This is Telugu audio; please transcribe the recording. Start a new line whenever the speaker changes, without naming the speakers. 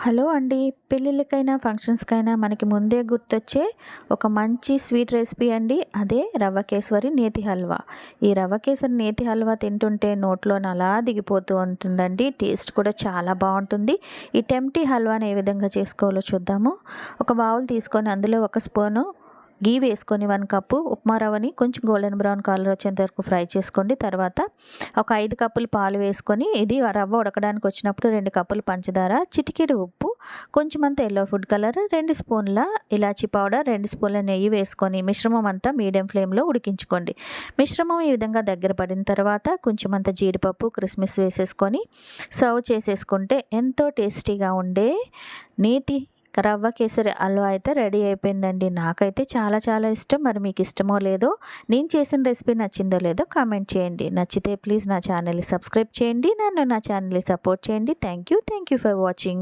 హలో అండి. పెళ్ళిళ్ళకైనా, ఫంక్షన్స్‌కైనా మనకి ముందే గుర్తొచ్చే ఒక మంచి స్వీట్ రెసిపీ అండి. అదే రవ్వ కేసరి నేతి హల్వా. ఈ రవ్వ కేసరి నేతి హల్వా తింటుంటే నోట్లోని అలా దిగిపోతూ ఉంటుందండి. టేస్ట్ కూడా చాలా బావుంటుంది. ఈ టెంప్టీ హల్వాని ఏ విధంగా చేసుకోవాలో చూద్దాము. ఒక బౌల్ తీసుకొని అందులో ఒక స్పూను ఘీ వేసుకొని 1 కప్పు ఉప్మా రవ్వని కొంచెం గోల్డెన్ బ్రౌన్ కలర్ వచ్చేంత వరకు ఫ్రై చేసుకోండి. తర్వాత ఒక 5 కప్పులు పాలు వేసుకొని ఇది రవ్వ ఉడకడానికి వచ్చినప్పుడు 2 కప్పులు పంచదార, చిటికెడు ఉప్పు, కొంచెమంత యెల్లో ఫుడ్ కలర్, 2 స్పూన్ల ఇలాచీ పౌడర్, 2 స్పూన్ల నెయ్యి వేసుకొని మిశ్రమం అంతా మీడియం ఫ్లేమ్‌లో ఉడికించుకోండి. మిశ్రమం ఈ విధంగా దగ్గర పడిన తర్వాత కొంచెమంత జీడిపప్పు, కిస్మిస్ వేసేసుకొని సర్వ్ చేసేసుకుంటే ఎంతో టేస్టీగా ఉండే నేతి రవ్వ కేసరి హల్వా అయితే రెడీ అయిపోయిందండి. నాకైతే చాలా చాలా ఇష్టం. మరి మీకు ఇష్టమో లేదో, నేను చేసిన రెసిపీ నచ్చిందో లేదో కామెంట్ చేయండి. నచ్చితే ప్లీజ్ నా ఛానల్‌ని సబ్స్క్రైబ్ చేయండి. నన్ను నా ఛానల్‌ని సపోర్ట్ చేయండి. Thank you for watching.